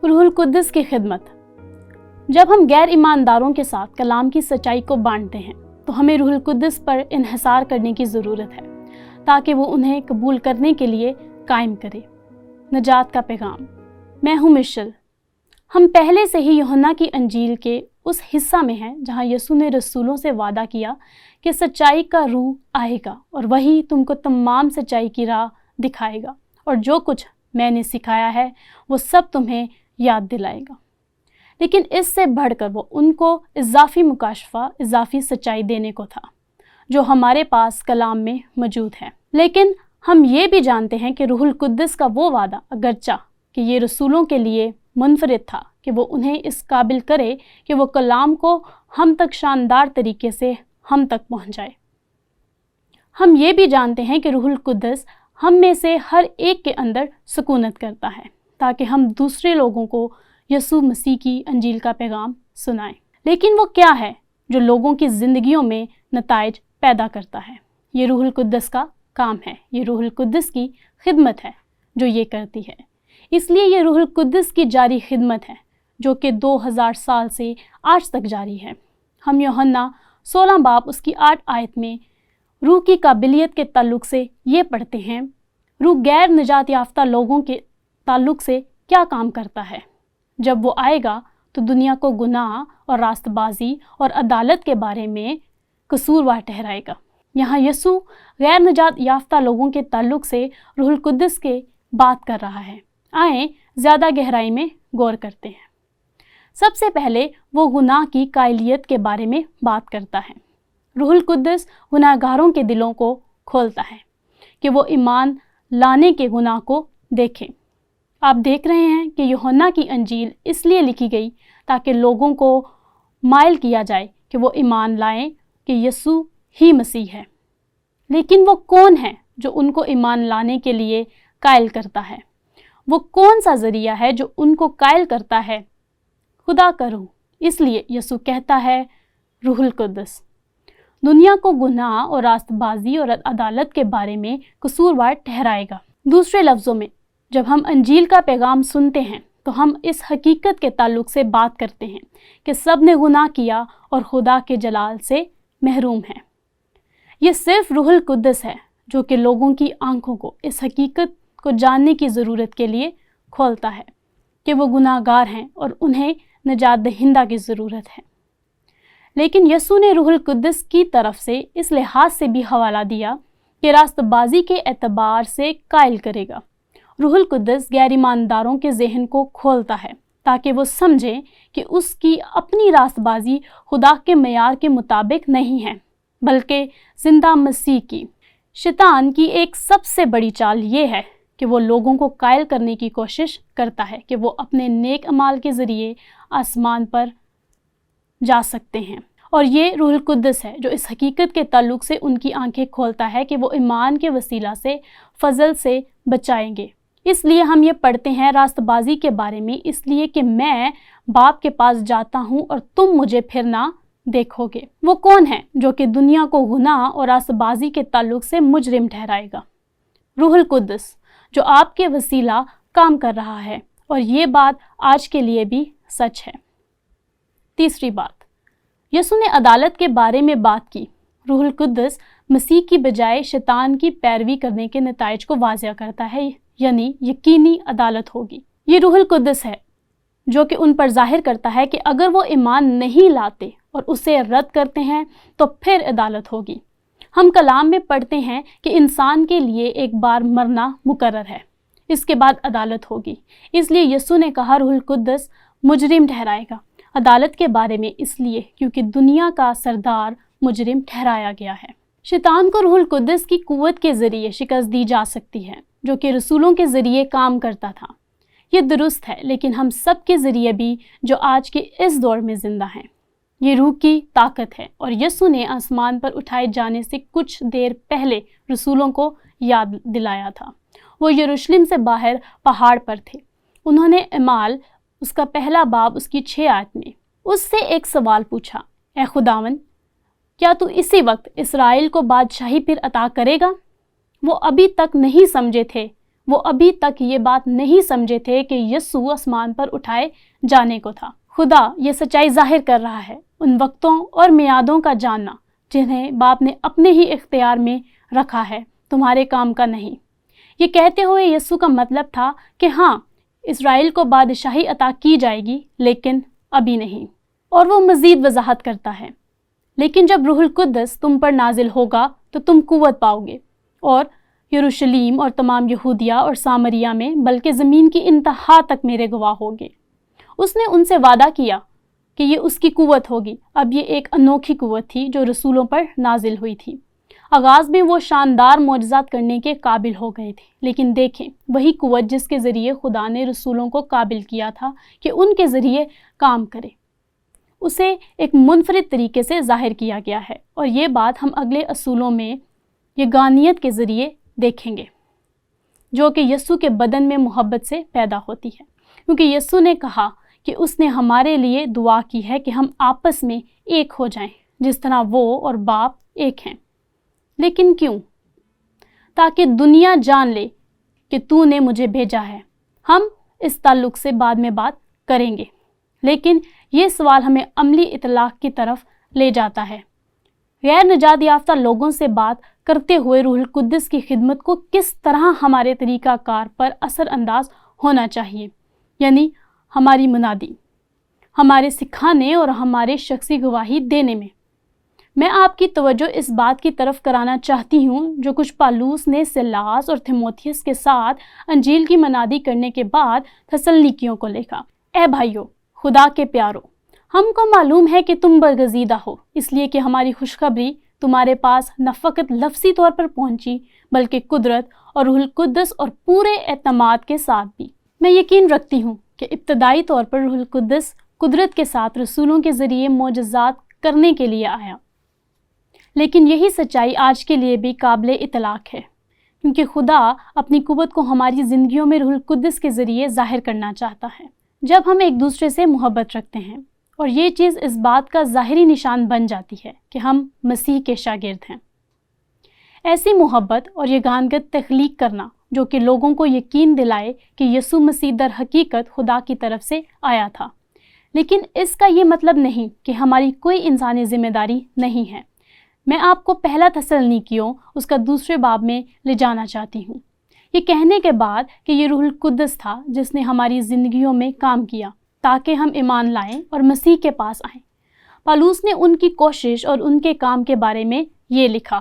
روح القدس کی خدمت۔ جب ہم غیر ایمانداروں کے ساتھ کلام کی سچائی کو بانٹتے ہیں تو ہمیں روح القدس پر انحصار کرنے کی ضرورت ہے تاکہ وہ انہیں قبول کرنے کے لیے قائم کرے۔ نجات کا پیغام۔ میں ہوں مشل۔ ہم پہلے سے ہی یوحنا کی انجیل کے اس حصہ میں ہیں جہاں یسوع نے رسولوں سے وعدہ کیا کہ سچائی کا روح آئے گا اور وہی تم کو تمام سچائی کی راہ دکھائے گا، اور جو کچھ میں نے سکھایا ہے وہ سب تمہیں یاد دلائے گا۔ لیکن اس سے بڑھ کر وہ ان کو اضافی مکاشفہ، اضافی سچائی دینے کو تھا جو ہمارے پاس کلام میں موجود ہے۔ لیکن ہم یہ بھی جانتے ہیں کہ روح القدس کا وہ وعدہ، اگرچہ کہ یہ رسولوں کے لیے منفرد تھا کہ وہ انہیں اس قابل کرے کہ وہ کلام کو ہم تک شاندار طریقے سے ہم تک پہنچائے۔ ہم یہ بھی جانتے ہیں کہ روح القدس ہم میں سے ہر ایک کے اندر سکونت کرتا ہے تاکہ ہم دوسرے لوگوں کو یسوع مسیح کی انجیل کا پیغام سنائیں۔ لیکن وہ کیا ہے جو لوگوں کی زندگیوں میں نتائج پیدا کرتا ہے؟ یہ روح القدس کا کام ہے، یہ روح القدس کی خدمت ہے جو یہ کرتی ہے۔ اس لیے یہ روح القدس کی جاری خدمت ہے جو کہ 2000 سال سے آج تک جاری ہے۔ ہم یوحنا 16 باب اس کی 8 آیت میں روح کی قابلیت کے تعلق سے یہ پڑھتے ہیں، روح غیر نجات یافتہ لوگوں کے تعلق سے کیا کام کرتا ہے؟ جب وہ آئے گا تو دنیا کو گناہ اور راست بازی اور عدالت کے بارے میں قصوروار ٹھہرائے گا۔ یہاں یسوع غیر نجات یافتہ لوگوں کے تعلق سے روح القدس کے بات کر رہا ہے۔ آئیں زیادہ گہرائی میں غور کرتے ہیں۔ سب سے پہلے وہ گناہ کی قائلیت کے بارے میں بات کرتا ہے۔ روح القدس گناہ گاروں کے دلوں کو کھولتا ہے کہ وہ ایمان لانے کے گناہ کو دیکھیں۔ آپ دیکھ رہے ہیں کہ یوحنا کی انجیل اس لیے لکھی گئی تاکہ لوگوں کو مائل کیا جائے کہ وہ ایمان لائیں کہ یسوع ہی مسیح ہے۔ لیکن وہ کون ہے جو ان کو ایمان لانے کے لیے قائل کرتا ہے؟ وہ کون سا ذریعہ ہے جو ان کو قائل کرتا ہے؟ خدا کا روح۔ اس لیے یسوع کہتا ہے روح القدس دنیا کو گناہ اور راست بازی اور عدالت کے بارے میں قصوروار ٹھہرائے گا۔ دوسرے لفظوں میں، جب ہم انجیل کا پیغام سنتے ہیں تو ہم اس حقیقت کے تعلق سے بات کرتے ہیں کہ سب نے گناہ کیا اور خدا کے جلال سے محروم ہیں۔ یہ صرف روح القدس ہے جو کہ لوگوں کی آنکھوں کو اس حقیقت کو جاننے کی ضرورت کے لیے کھولتا ہے کہ وہ گناہ گار ہیں اور انہیں نجات دہندہ کی ضرورت ہے۔ لیکن یسوع نے روح القدس کی طرف سے اس لحاظ سے بھی حوالہ دیا کہ راست بازی کے اعتبار سے قائل کرے گا۔ روح القدس غیر ایمانداروں کے ذہن کو کھولتا ہے تاکہ وہ سمجھیں کہ اس کی اپنی راست بازی خدا کے معیار کے مطابق نہیں ہے بلکہ زندہ مسیح کی۔ شیطان کی ایک سب سے بڑی چال یہ ہے کہ وہ لوگوں کو قائل کرنے کی کوشش کرتا ہے کہ وہ اپنے نیک اعمال کے ذریعے آسمان پر جا سکتے ہیں، اور یہ روح القدس ہے جو اس حقیقت کے تعلق سے ان کی آنکھیں کھولتا ہے کہ وہ ایمان کے وسیلہ سے فضل سے بچائیں گے۔ اس لیے ہم یہ پڑھتے ہیں راست بازی کے بارے میں، اس لیے کہ میں باپ کے پاس جاتا ہوں اور تم مجھے پھر نہ دیکھو گے۔ وہ کون ہے جو کہ دنیا کو گناہ اور راست بازی کے تعلق سے مجرم ٹھہرائے گا؟ روح القدس جو آپ کے وسیلہ کام کر رہا ہے، اور یہ بات آج کے لیے بھی سچ ہے۔ تیسری بات، یسوع نے عدالت کے بارے میں بات کی۔ روح القدس مسیح کی بجائے شیطان کی پیروی کرنے کے نتائج کو واضح کرتا ہے، یعنی یقینی عدالت ہوگی۔ یہ روح القدس ہے جو کہ ان پر ظاہر کرتا ہے کہ اگر وہ ایمان نہیں لاتے اور اسے رد کرتے ہیں تو پھر عدالت ہوگی۔ ہم کلام میں پڑھتے ہیں کہ انسان کے لیے ایک بار مرنا مقرر ہے، اس کے بعد عدالت ہوگی۔ اس لیے یسوع نے کہا روح القدس مجرم ٹھہرائے گا عدالت کے بارے میں، اس لیے کیونکہ دنیا کا سردار مجرم ٹھہرایا گیا ہے۔ شیطان کو روح القدس کی قوت کے ذریعے شکست دی جا سکتی ہے جو کہ رسولوں کے ذریعے کام کرتا تھا۔ یہ درست ہے، لیکن ہم سب کے ذریعے بھی جو آج کے اس دور میں زندہ ہیں۔ یہ روح کی طاقت ہے، اور یسوع نے آسمان پر اٹھائے جانے سے کچھ دیر پہلے رسولوں کو یاد دلایا تھا۔ وہ یروشلم سے باہر پہاڑ پر تھے۔ انہوں نے اعمال اس کا پہلا باب اس کی 6 آیت میں اس سے ایک سوال پوچھا، اے خداوند، کیا تو اسی وقت اسرائیل کو بادشاہی پھر عطا کرے گا؟ وہ ابھی تک نہیں سمجھے تھے وہ ابھی تک یہ بات نہیں سمجھے تھے کہ یسوع آسمان پر اٹھائے جانے کو تھا۔ خدا یہ سچائی ظاہر کر رہا ہے، ان وقتوں اور میعادوں کا جاننا جنہیں باپ نے اپنے ہی اختیار میں رکھا ہے، تمہارے کام کا نہیں۔ یہ کہتے ہوئے یسوع کا مطلب تھا کہ ہاں، اسرائیل کو بادشاہی عطا کی جائے گی، لیکن ابھی نہیں۔ اور وہ مزید وضاحت کرتا ہے، لیکن جب روح القدس تم پر نازل ہوگا تو تم قوت پاؤ گے، اور یروشلیم اور تمام یہودیہ اور سامریہ میں بلکہ زمین کی انتہا تک میرے گواہ ہوگے۔ اس نے ان سے وعدہ کیا کہ یہ اس کی قوت ہوگی۔ اب یہ ایک انوکھی قوت تھی جو رسولوں پر نازل ہوئی تھی۔ آغاز میں وہ شاندار معجزات کرنے کے قابل ہو گئے تھے، لیکن دیکھیں، وہی قوت جس کے ذریعے خدا نے رسولوں کو قابل کیا تھا کہ ان کے ذریعے کام کرے، اسے ایک منفرد طریقے سے ظاہر کیا گیا ہے، اور یہ بات ہم اگلے اصولوں میں یگانیت کے ذریعے دیکھیں گے، جو کہ یسوع کے بدن میں محبت سے پیدا ہوتی ہے، کیونکہ یسوع نے کہا کہ اس نے ہمارے لیے دعا کی ہے کہ ہم آپس میں ایک ہو جائیں جس طرح وہ اور باپ ایک ہیں۔ لیکن کیوں؟ تاکہ دنیا جان لے کہ تو نے مجھے بھیجا ہے۔ ہم اس تعلق سے بعد میں بات کریں گے، لیکن یہ سوال ہمیں عملی اطلاق کی طرف لے جاتا ہے۔ غیر نجات یافتہ لوگوں سے بات کرتے ہوئے روح القدس کی خدمت کو کس طرح ہمارے طریقہ کار پر اثر انداز ہونا چاہیے، یعنی ہماری منادی، ہمارے سکھانے اور ہمارے شخصی گواہی دینے میں۔ میں آپ کی توجہ اس بات کی طرف کرانا چاہتی ہوں جو کچھ پالوس نے سیلاس اور تھیموتھیوس کے ساتھ انجیل کی منادی کرنے کے بعد تھسلنیکیوں کو لکھا۔ اے بھائیو، خدا کے پیارو، ہم کو معلوم ہے کہ تم برگزیدہ ہو، اس لیے کہ ہماری خوشخبری تمہارے پاس نہ فقط لفظی طور پر پہنچی بلکہ قدرت اور روح القدس اور پورے اعتماد کے ساتھ بھی۔ میں یقین رکھتی ہوں کہ ابتدائی طور پر روح القدس قدرت کے ساتھ رسولوں کے ذریعے معجزات کرنے کے لیے آیا، لیکن یہی سچائی آج کے لیے بھی قابل اطلاق ہے، کیونکہ خدا اپنی قوت کو ہماری زندگیوں میں روح القدس کے ذریعے ظاہر کرنا چاہتا ہے۔ جب ہم ایک دوسرے سے محبت رکھتے ہیں، اور یہ چیز اس بات کا ظاہری نشان بن جاتی ہے کہ ہم مسیح کے شاگرد ہیں۔ ایسی محبت اور یگانگت تخلیق کرنا جو کہ لوگوں کو یقین دلائے کہ یسوع مسیح در حقیقت خدا کی طرف سے آیا تھا، لیکن اس کا یہ مطلب نہیں کہ ہماری کوئی انسانی ذمہ داری نہیں ہے۔ میں آپ کو پہلا تھسلنیکیوں اس کا دوسرے باب میں لے جانا چاہتی ہوں، یہ کہنے کے بعد کہ یہ روح القدس تھا جس نے ہماری زندگیوں میں کام کیا تاکہ ہم ایمان لائیں اور مسیح کے پاس آئیں۔ پالوس نے ان کی کوشش اور ان کے کام کے بارے میں یہ لکھا۔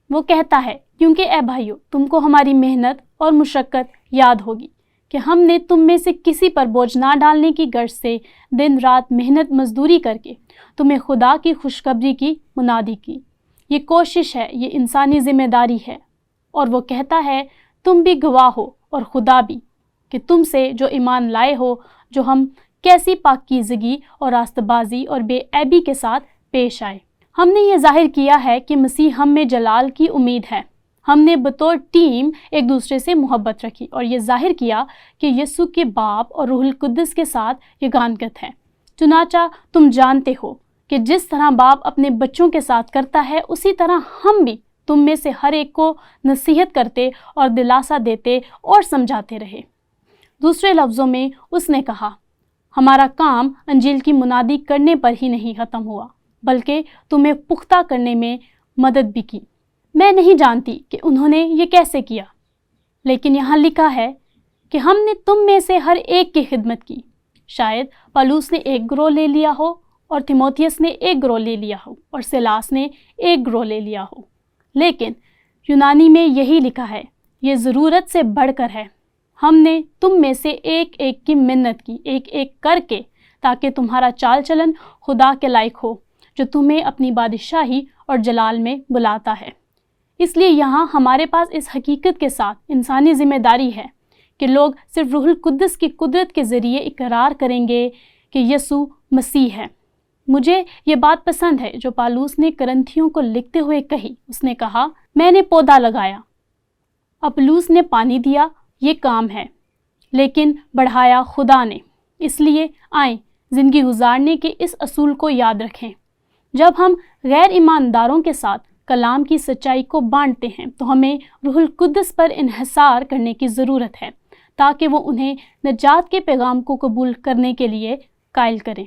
وہ کہتا ہے، کیونکہ اے بھائیو، تم کو ہماری محنت اور مشقت یاد ہوگی کہ ہم نے تم میں سے کسی پر بوجھ نہ ڈالنے کی غرض سے دن رات محنت مزدوری کر کے تمہیں خدا کی خوشخبری کی منادی کی۔ یہ کوشش ہے، یہ انسانی ذمہ داری ہے، اور وہ کہتا ہے تم بھی گواہ ہو اور خدا بھی کہ تم سے جو ایمان لائے ہو، جو ہم کیسی پاکیزگی اور راست بازی اور بے عیبی کے ساتھ پیش آئے۔ ہم نے یہ ظاہر کیا ہے کہ مسیح ہم میں جلال کی امید ہے۔ ہم نے بطور ٹیم ایک دوسرے سے محبت رکھی اور یہ ظاہر کیا کہ یسوع کے باپ اور روح القدس کے ساتھ یگانگت ہے۔ چنانچہ تم جانتے ہو کہ جس طرح باپ اپنے بچوں کے ساتھ کرتا ہے، اسی طرح ہم بھی تم میں سے ہر ایک کو نصیحت کرتے اور دلاسا دیتے اور سمجھاتے رہے۔ دوسرے لفظوں میں اس نے کہا، ہمارا کام انجیل کی منادی کرنے پر ہی نہیں ختم ہوا، بلکہ تمہیں پختہ کرنے میں مدد بھی کی۔ میں نہیں جانتی کہ انہوں نے یہ کیسے کیا، لیکن یہاں لکھا ہے کہ ہم نے تم میں سے ہر ایک کی خدمت کی۔ شاید پالوس نے ایک گروہ لے لیا ہو، اور تھیموتھیوس نے ایک گروہ لے لیا ہو، اور سیلاس نے ایک گروہ لے لیا ہو، لیکن یونانی میں یہی لکھا ہے، یہ ضرورت سے بڑھ کر ہے۔ ہم نے تم میں سے ایک ایک کی منت کی، ایک ایک کر کے، تاکہ تمہارا چال چلن خدا کے لائق ہو جو تمہیں اپنی بادشاہی اور جلال میں بلاتا ہے۔ اس لیے یہاں ہمارے پاس اس حقیقت کے ساتھ انسانی ذمہ داری ہے کہ لوگ صرف روح القدس کی قدرت کے ذریعے اقرار کریں گے کہ یسوع مسیح ہے۔ مجھے یہ بات پسند ہے جو پالوس نے کرنتھیوں کو لکھتے ہوئے کہی۔ اس نے کہا، میں نے پودا لگایا، اپلوس نے پانی دیا، یہ کام ہے، لیکن بڑھایا خدا نے۔ اس لیے آئیں زندگی گزارنے کے اس اصول کو یاد رکھیں۔ جب ہم غیر ایمانداروں کے ساتھ کلام کی سچائی کو بانٹتے ہیں تو ہمیں روح القدس پر انحصار کرنے کی ضرورت ہے تاکہ وہ انہیں نجات کے پیغام کو قبول کرنے کے لیے قائل کریں۔